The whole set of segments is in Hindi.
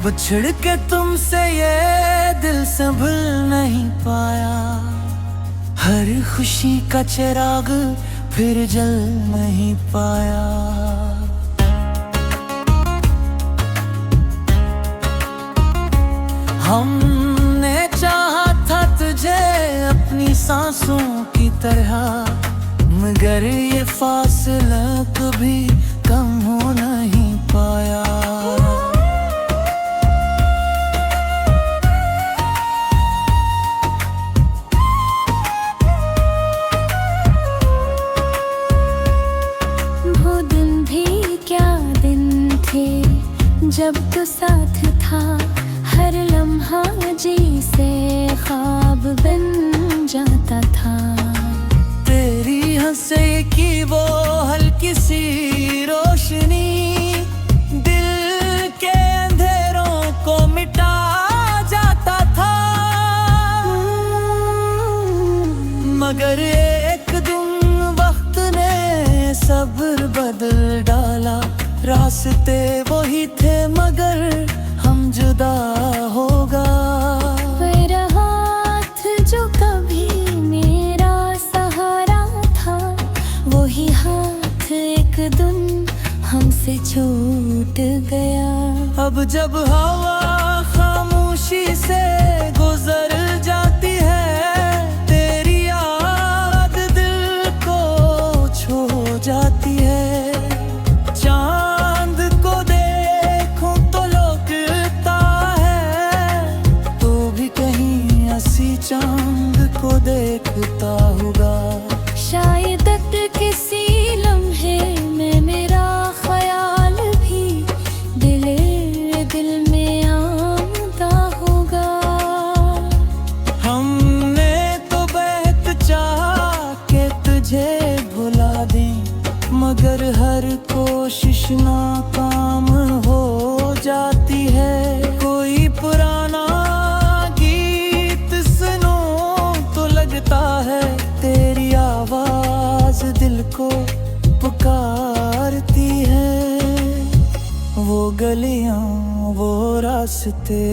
बिछड़ के तुमसे ये दिल संभल नहीं पाया। हर खुशी का चिराग फिर जल नहीं पाया। हमने चाहा था तुझे अपनी सांसों की तरह, मगर ये फासला कभी कम हो नहीं पाया। वो दिन भी क्या दिन थे जब तो साथ था, हर लम्हा जी से ख्वाब बन जाता था। तेरी हंसी की वो हल्की सी रोशनी दिल के अंधेरों को मिटा जाता था। मगर एक दिन वक्त ने सब्र बदल डाला। रास्ते वही थे मगर हम जुदा हो गए। मेरा हाथ जो कभी मेरा सहारा था, वही हाथ एक दिन हमसे छूट गया। अब जब हवा खामोशी से गुजर जाती है, तेरी याद दिल को छू जाती है। चांद को देखूं तो लगता है तू भी कहीं ऐसी चांद को देखता होगा। शायद किसी लम्हे में मेरा ख्याल भी दिल में आमदा होगा। हमने तो बहुत चाहा कि तुझे भुला दें, मगर हर कोशिश नाकाम हो जाती है। कोई पुराना गीत सुनो तो लगता है तेरी आवाज दिल को पुकारती है। वो गलियां, वो रास्ते,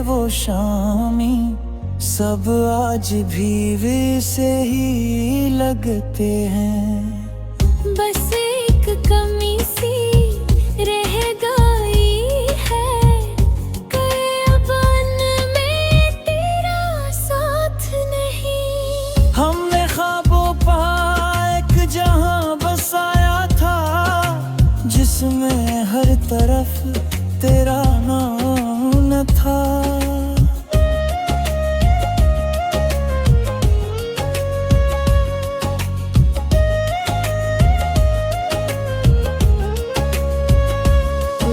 वो शामी, सब आज भी वैसे ही लगते हैं। बस एक कमी सी रह गई है, कयाबन में तेरा साथ नहीं। हमने ख्वाबों पर एक जहां बसाया था, जिसमें हर तरफ तेरा नाम था।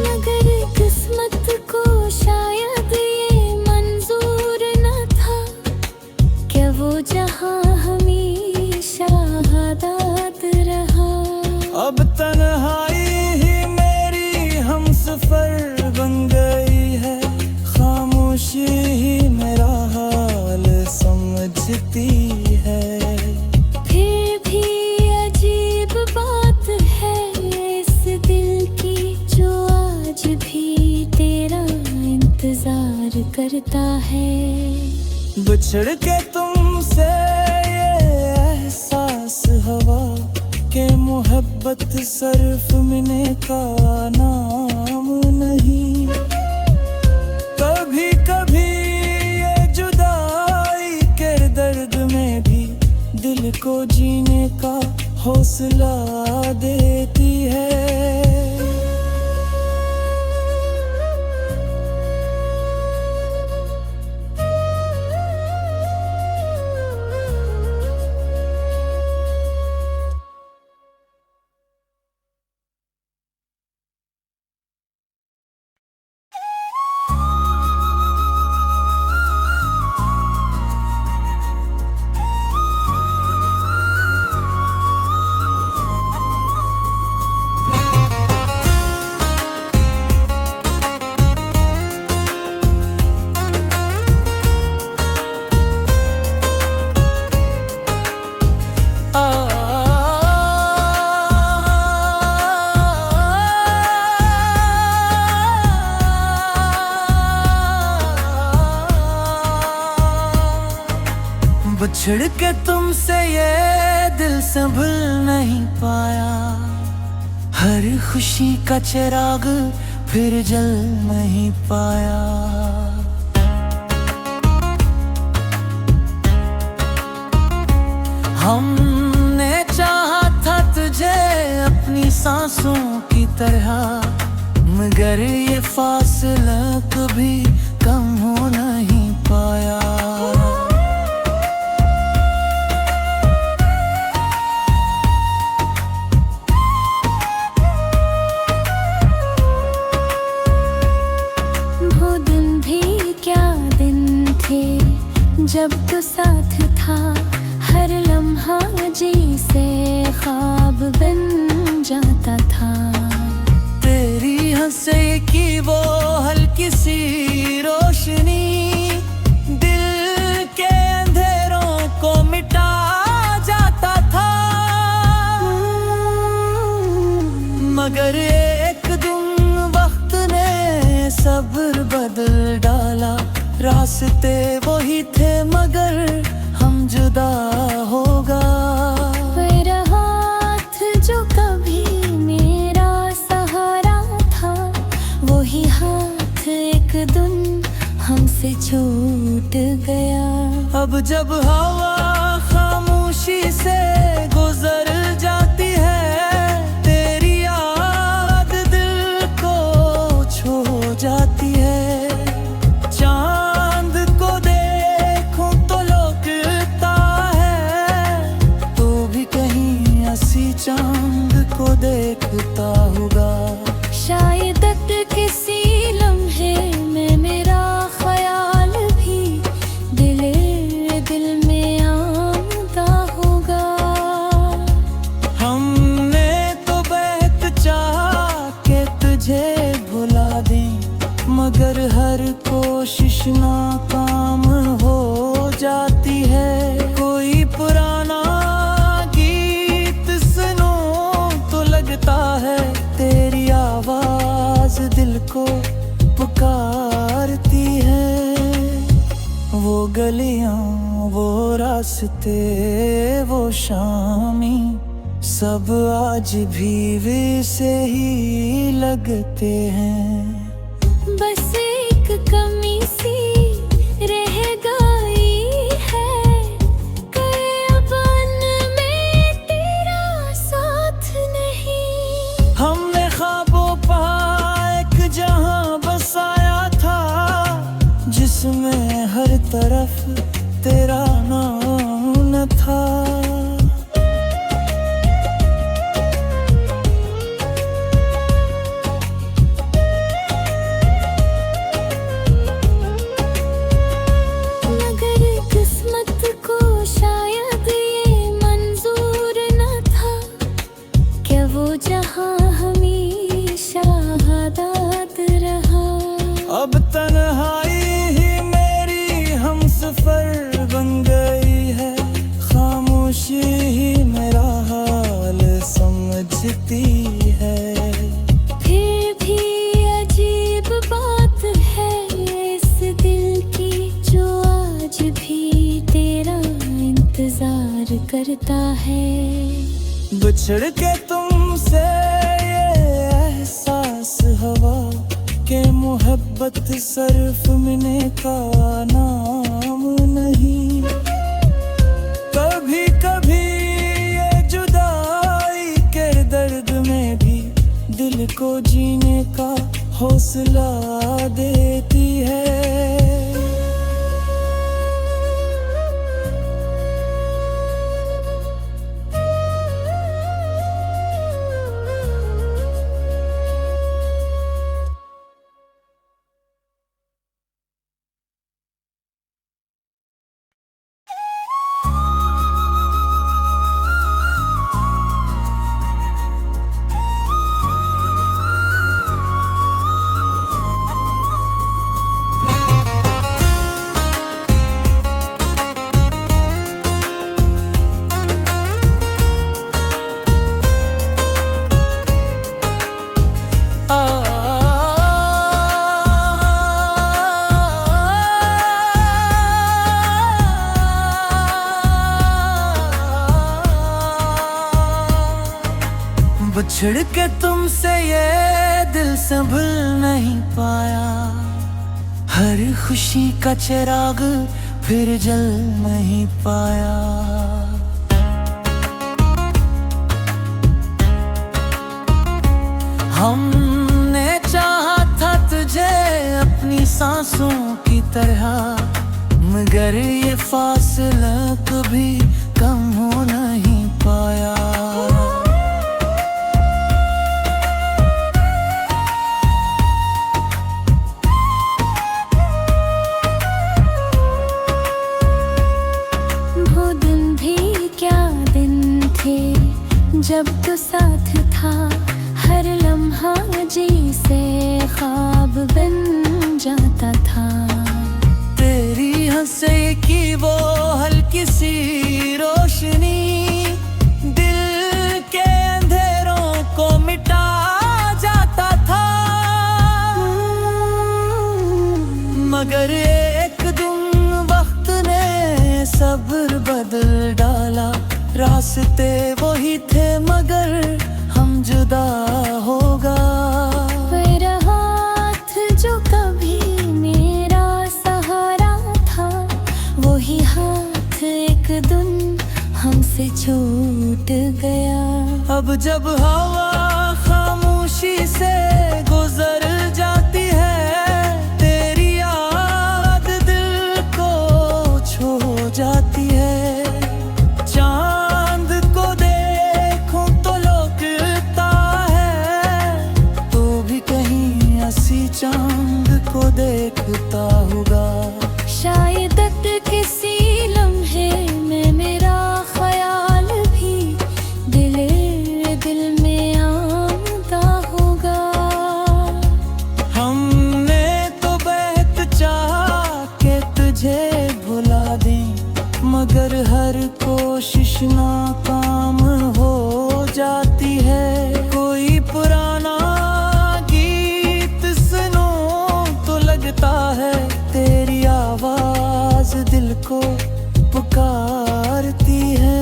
मगर किस्मत को शायद ये मंजूर न था कि वो जहां हमेशा आबाद रहा। अब तन्हाई ही मेरी हमसफर बन गई है। खामोशी ही मेरा हाल समझती है। फिर भी अजीब बात है इस दिल की, जो आज भी तेरा इंतजार करता है। बिछड़ के तुमसे ये एहसास हवा के मोहब्बत सिर्फ मिलने का नाम नहीं। कभी कभी ये जुदाई के दर्द में भी दिल को जीने का हौसला देती है। बिछड़ के तुमसे ये दिल संभल नहीं पाया, हर खुशी का चिराग फिर जल नहीं पाया। हमने चाहा था तुझे अपनी सांसों की तरह, मगर ये फासला कभी कम हो नहीं पाया। वो दिन भी क्या दिन थे जब तो साथ था, हर लम्हा जी से ख्वाब बन जाता था। तेरी हंसी की वो हल्की सी रोशनी दिल के अंधेरों को मिटा जाता था। मगर एक दिन वक्त ने सब्र बदल डाला, रास्ते वही थे मगर हम जुदा होगा। मेरा हाथ जो कभी मेरा सहारा था, वही हाथ एक दिन हमसे छूट गया। अब जब हवा खामोशी से गुजर जाती है, तेरी याद दिल को छू जाती है। चांद को देखूं तो लगता है, तू भी कहीं ऐसी चांद को देखता होगा। शायद किसी लम्हे में मेरा ख्याल भी दिल में आमदा होगा। हमने तो बहुत चाहा कि तुझे भुला दें, मगर हर कोशिश नाकाम हो जाती है। कोई पुराना गीत सुनो तो लगता है तेरी आवाज दिल को पुकारती है। वो गलियां, वो रास्ते, वो शामी, सब आज भी वैसे ही लगते हैं। बस एक कमी सी रह गई है, कयाबन में तेरा साथ नहीं। हमने ख्वाबों पर एक जहां बसाया था, जिसमें हर तरफ तेरा नाम था। मगर किस्मत को शायद ये मंजूर न था, क्या वो जहां हमेशा आबाद रहा। अब तन्हाई ही मेरी हमसफर बन गई है, खामोशी ही मेरा हाल समझती है। फिर भी अजीब बात है इस दिल की, जो आज भी तेरा इंतजार करता है। बिछड़ के तुमसे ये एहसास हवा के मोहब्बत सिर्फ मिलने का नाम नहीं। कभी कभी ये जुदाई के दर्द में भी दिल को जीने का हौसला देती है। बिछड़ के तुमसे ये दिल संभल नहीं पाया, हर खुशी का चिराग फिर जल नहीं पाया। हमने चाहा था तुझे अपनी सांसों की तरह, मगर ये फासला कभी कम हो नहीं पाया। वो दिन भी क्या दिन थे जब तो साथ था, हर लम्हा जी से ख्वाब बन जाता था। तेरी हंसी की वो हल्की सी रोशनी दिल के अंधेरों को मिटा जाता था। मगर एक दिन वक्त ने सब्र बदल डाला, रास्ते वही थे मगर हम जुदा होगा। मेरा हाथ जो कभी मेरा सहारा था, वही हाथ एक दिन हमसे छूट गया। अब जब हवा खामोशी से गुजर जाती है, तेरी याद दिल को छू जाती है। चांद को देखूं तो लगता है तू भी कहीं ऐसी चांद को देखता होगा। शायद किसी लम्हे में मेरा ख्याल भी दिल में आमदा होगा। हमने तो बेहद चाहा कि तुझे भुला दें, मगर हर कोशिश नाकाम हो जाती है। कोई पुराना गीत सुनो तो लगता है तेरी आवाज दिल को पुकारती है।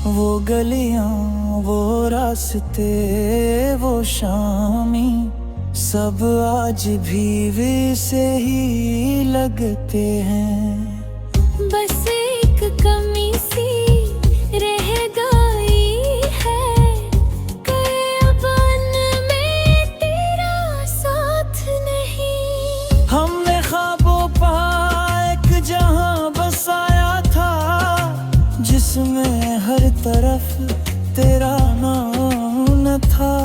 वो गलियां, वो रास्ते, वो शामी, सब आज भी वैसे ही लगते हैं। बस एक कमी सी रह गई है, कयाबन में तेरा साथ नहीं। हमने ख्वाबों पा एक जहां बसाया था, जिसमें हर तरफ तेरा नाम न था।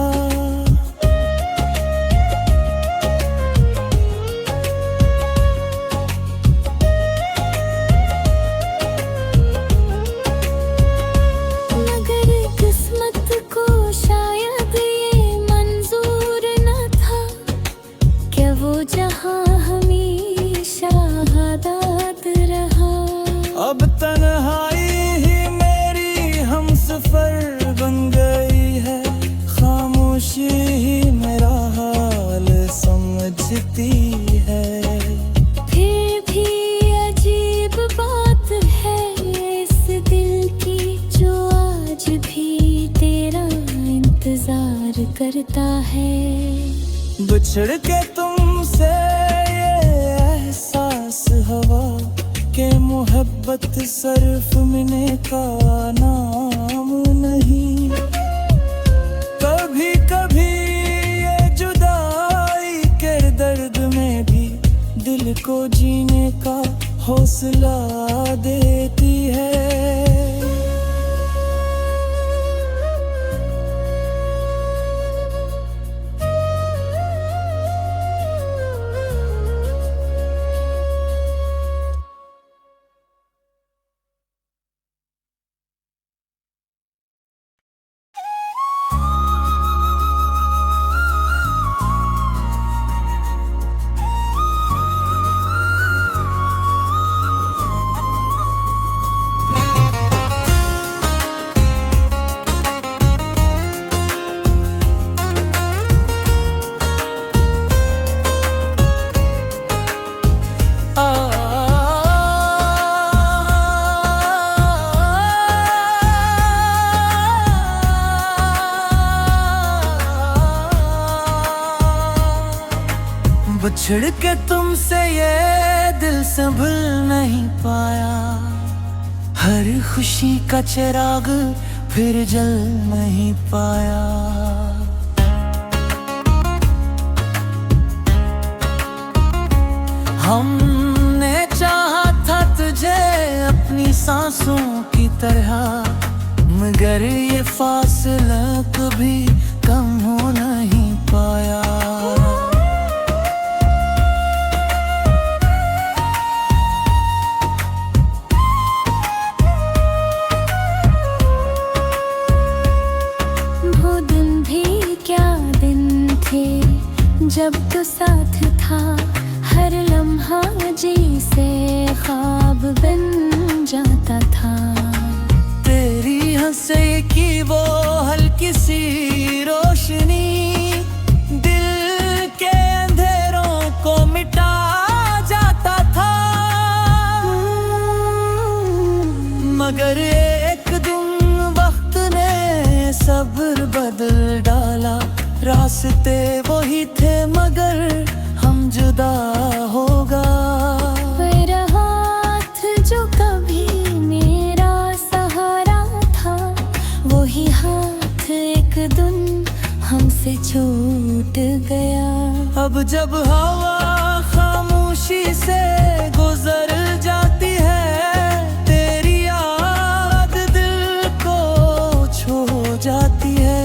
मगर किस्मत को शायद ये मंजूर न था, क्या वो जहां हमेशा आबाद रहा। अब तन्हाई ही मेरी हमसफर बन गई है, खामोशी ही मेरा हाल समझती है। फिर भी अजीब बात है इस दिल की, जो आज भी तेरा इंतजार करता है। बिछड़ के तुमसे ये एहसास हवा के मोहब्बत सिर्फ मिलने का नाम नहीं। कभी कभी ये जुदाई के दर्द में भी दिल को जीने का हौसला देती है। बिछड़ के तुमसे ये दिल संभल नहीं पाया। हर खुशी का चिराग फिर जल नहीं पाया। हमने चाहा था तुझे अपनी सांसों की तरह, मगर ये फासला कभी कम हो नहीं पाया। वो दिन भी क्या दिन थे जब तो साथ था, हर लम्हा जी से ख्वाब बन जाता था। तेरी हंसी की वो हल्की सी रोशनी दिल के अंधेरों को मिटा जाता था। मगर एक दिन वक्त ने सब्र बदल डाला। रास्ते वही थे मगर हम जुदा हो गए। हाथ जो कभी मेरा सहारा था, वही हाथ एक दिन हमसे छूट गया। अब जब हवा खामोशी से गुजर जाती है, तेरी याद दिल को छू जाती है।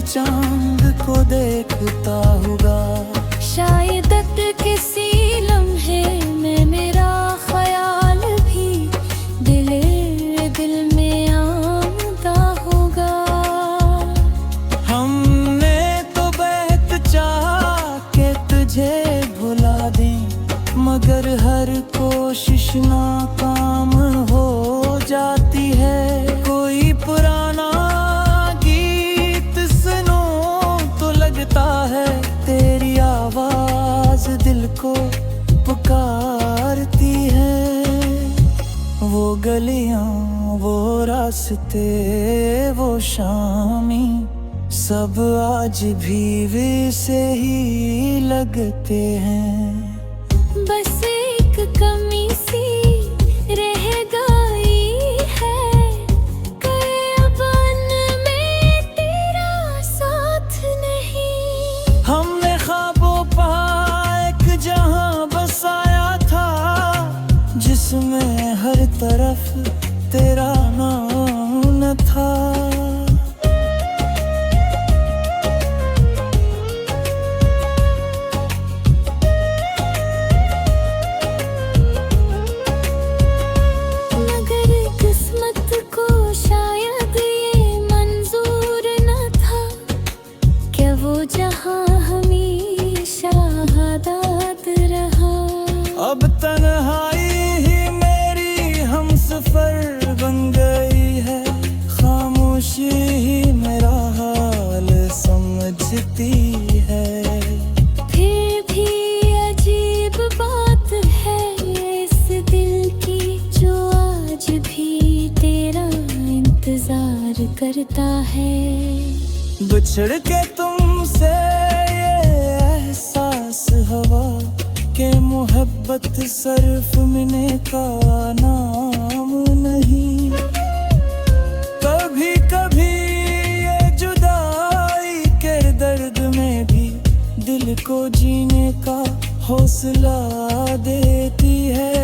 चांद को देखता होगा। शायद किसी लम्हे में मेरा ख्याल भी दिल में आमदा होगा। हमने तो बहुत चाहा कि तुझे भुला दें, मगर हर कोशिश नाकाम हो जाती है। कोई पुराना है तेरी आवाज दिल को पुकारती है। वो गलियां, वो रास्ते, वो शामी, सब आज भी वैसे ही लगते हैं। बस एक कमी सी रह गई है, कयाबन में तेरा साथ नहीं। हमने ख्वाबों पर एक जहां बसाया था, जिसमें हर तरफ तेरा नाम था। मगर किस्मत को शायद ये मंजूर न था, क्या वो जहां हमेशा आबाद रहा। अब तन्हाई ही मेरी हमसफर बन गई है, खामोशी ही मेरा हाल समझती है। फिर भी अजीब बात है इस दिल की, जो आज भी तेरा इंतजार करता है। बिछड़ के तुमसे ये एहसास हवा के मोहब्बत सिर्फ मिलने का नाम नहीं। कभी कभी ये जुदाई के दर्द में भी दिल को जीने का हौसला देती है।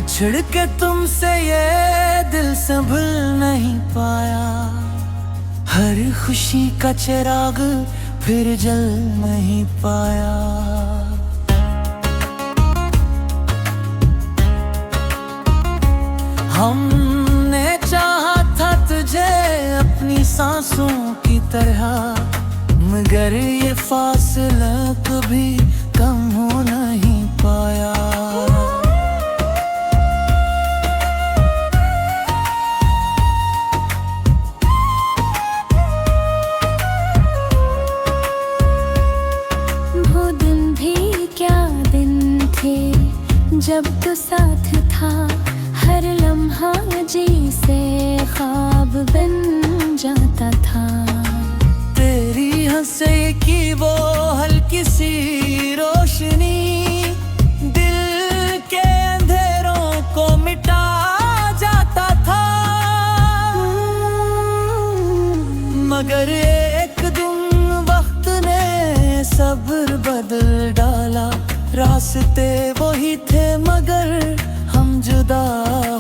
बिछड़ के तुमसे ये दिल संभल नहीं पाया। हर खुशी का चिराग फिर जल नहीं पाया। हमने चाहा था तुझे अपनी सांसों की तरह, मगर ये फासला कभी कम हो नहीं पाया। वो दिन भी क्या दिन थे जब तो साथ था, हर लम्हा जी से ख्वाब बन जाता था। तेरी हंसी की वो हल्की सी रोशनी दिल के अंधेरों को मिटा जाता था। मगर एक दिन वक्त ने सब्र बदल डाला। रास्ते वही थे मगर हम जुदा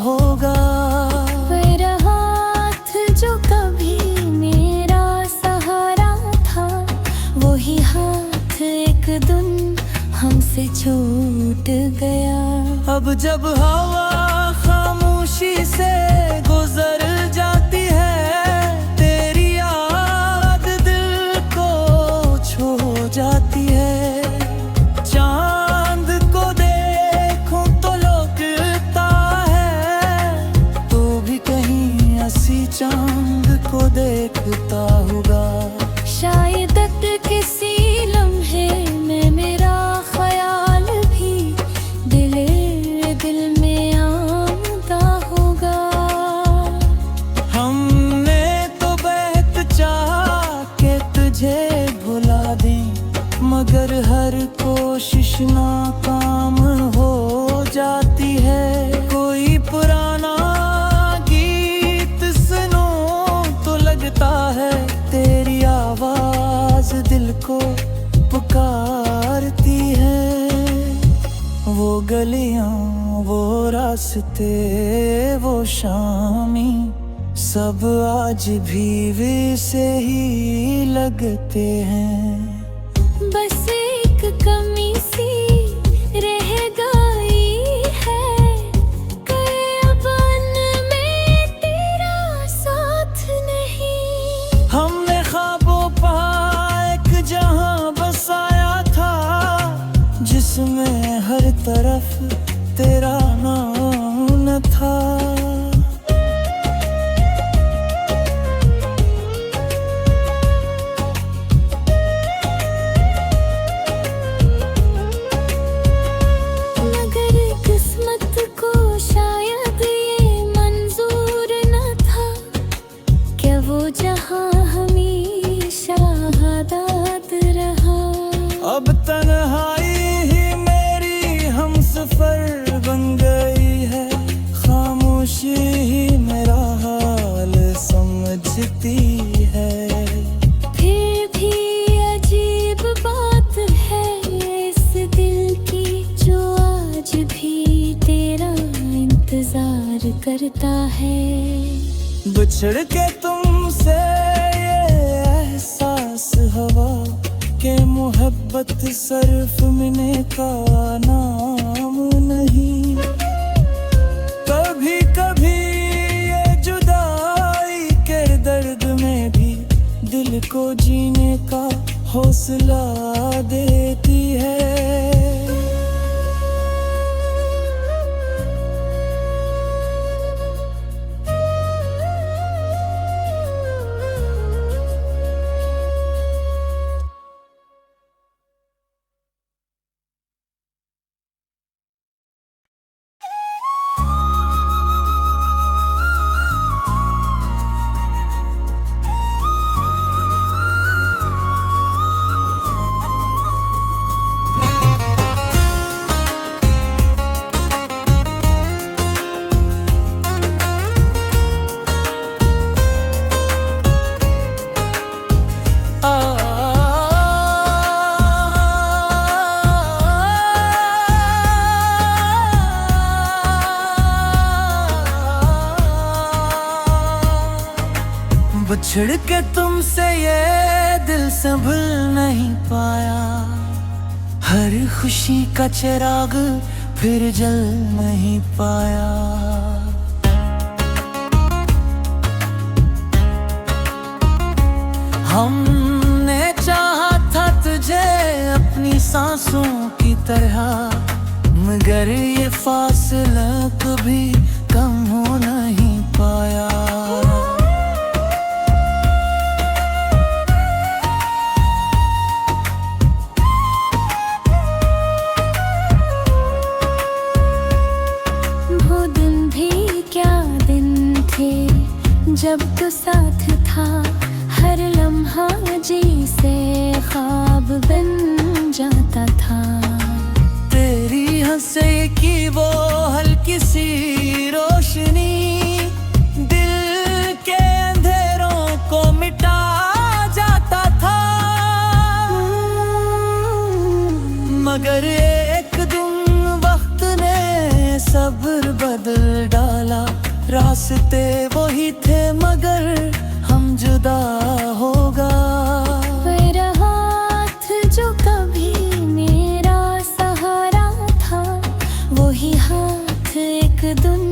होगा। मेरा हाथ जो कभी मेरा सहारा था, वही हाथ एक दिन हमसे छूट गया। अब जब हवा खामोशी से गुजर जाती है, तेरी याद दिल को छू जाती है। चांद को देखूं तो लगता है तू भी कहीं ऐसी चांद को देखता होगा। शायद किसी लम्हे में मेरा ख्याल भी दिल में आता होगा। हमने तो बहुत चाहा कि तुझे भुला दें, मगर हर कोशिश नाकाम हो जाती है। कोई पुराना गीत सुनो तो लगता है तेरी आवाज दिल को पुकारती है। वो गलियां, वो रास्ते, वो शामी, सब आज भी वैसे ही लगते हैं। बस एक कमी सी रह गई है, कयाबन में तेरा साथ नहीं। हमने ख्वाबों पर एक जहां बसाया था, जिसमें हर तरफ तेरा नाम न था। मगर किस्मत को शायद ये मंजूर न था, क्या वो जहां हमेशा आबाद रहा। अब तन्हाई ही मेरी हमसफर बन गई है। खामोशी ही मेरा हाल समझती है। फिर भी अजीब बात है इस दिल की, जो आज भी तेरा इंतजार करता है। बिछड़ के तुमसे ये एहसास हवा के मोहब्बत सिर्फ मिलने का नाम नहीं। कभी कभी ये जुदाई के दर्द में भी दिल को जीने का हौसला देती है। बिछड़ के तुमसे ये दिल संभल नहीं पाया, हर खुशी का चिराग फिर जल नहीं पाया। हमने चाहा था तुझे अपनी सांसों की तरह, मगर ये फासला कभी कम हो नहीं पाया। वो दिन भी क्या दिन थे जब तो साथ था, हर लम्हा जी से ख्वाब बन जाता था। तेरी हंसी की वो हल्की सी रोशनी दिल के अंधेरों को मिटा जाता था। मगर एक दिन वक्त ने सब्र बदल डाला, रास्ते वही थे मगर हम जुदा हो गए। हाथ जो कभी मेरा सहारा था, वही हाथ एक दिन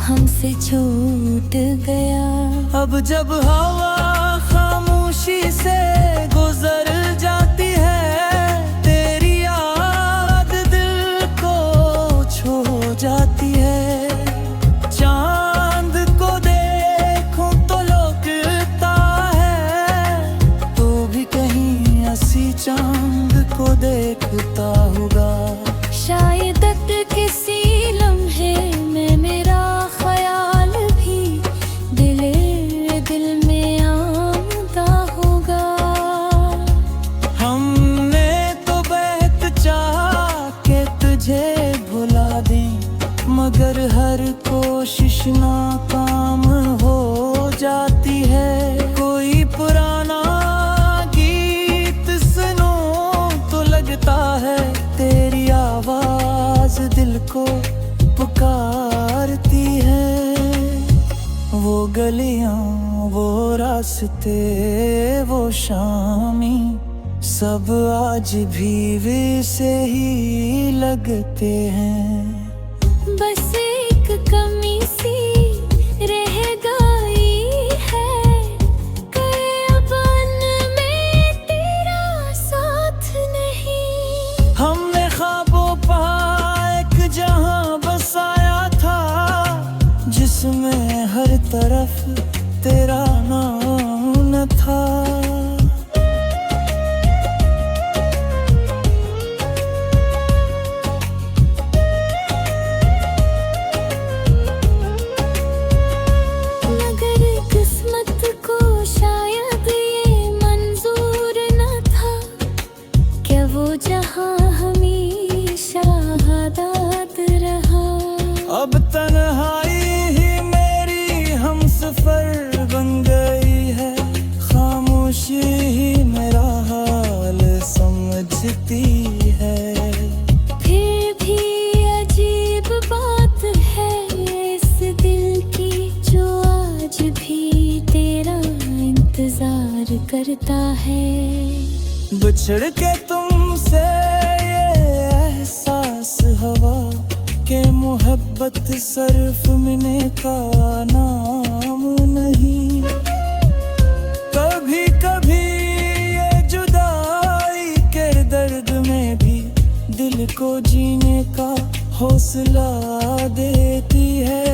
हमसे छूट गया। अब जब हवा खामोशी से गुजर जाती है, तेरी याद दिल को छू जाती है। चांद को देखता होगा, शायद किसी लम्हे में मेरा ख्याल भी दिल में आमदा होगा। हमने तो बहुत चाहा कि तुझे भुला दें, मगर हर कोशिश नाकाम हो जाती है। कोई पुराना है, तेरी आवाज दिल को पुकारती है। वो गलियां, वो रास्ते, वो शामी, सब आज भी वैसे ही लगते हैं। बस एक कमी सी रह गई है, कयाबन में तेरा साथ नहीं। हमने ख्वाबों पर एक जहां बसाया था, जिसमें हर तरफ तेरा नाम था। मगर किस्मत को शायद ये मंजूर न था, क्या वो जहां हमेशा आबाद रहा। अब तन्हाई ही मेरी हमसफर बन गई है, खामोशी ही मेरा हाल समझती है। फिर भी अजीब बात है इस दिल की, जो आज भी तेरा इंतजार करता है। बिछड़ के तुमसे ये एहसास हवा के मोहब्बत सिर्फ मिलने का नाम नहीं। कभी कभी ये जुदाई के दर्द में भी दिल को जीने का हौसला देती है।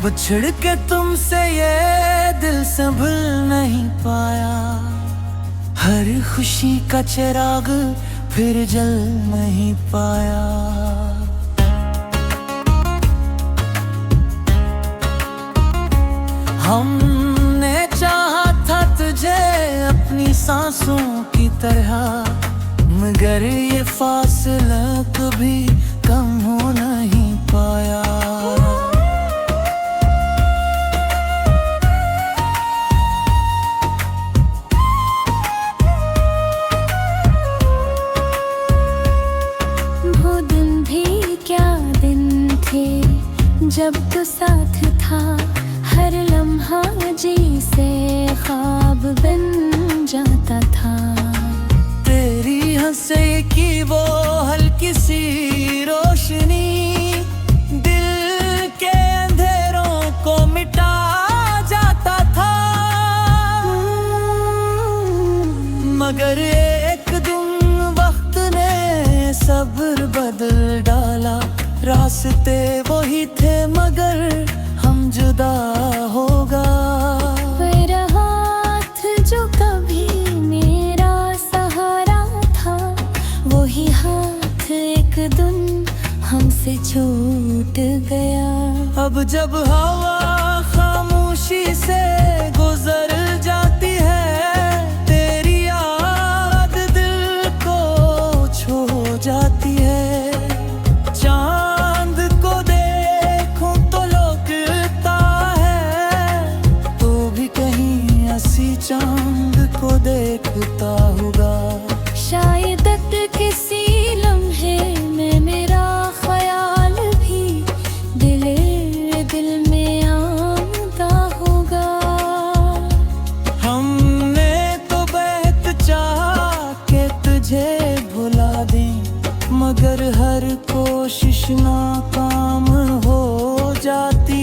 बिछड़ के तुमसे ये दिल संभल नहीं पाया। हर खुशी का चिराग फिर जल नहीं पाया। हमने चाहा था तुझे अपनी सांसों की तरह, मगर ये फासला कभी कम हो नहीं पाया। वो दिन भी क्या दिन थे जब तो साथ था, हर लम्हा जी से ख्वाब बन जाता था। तेरी हंसी की वो हल्की सी रोशनी दिल के अंधेरों को मिटा जाता था। मगर एक दिन वक्त ने सब्र बदल डाला। रास्ते वही थे मगर हम जुदा हो गए। मेरा हाथ जो कभी मेरा सहारा था, वही हाथ एक दिन हमसे छूट गया। अब जब हवा खामोशी से गुजर जाती है, तेरी याद दिल को छू जाती है। चांद को देखूं तो लगता है तू भी कहीं ऐसी चांद को देखता होगा। शायद किसी लम्हे में मेरा ख्याल भी दिल में आता होगा। हमने तो बहुत चाहा कि तुझे भुला दें, मगर हर कोशिश नाकाम हो जाती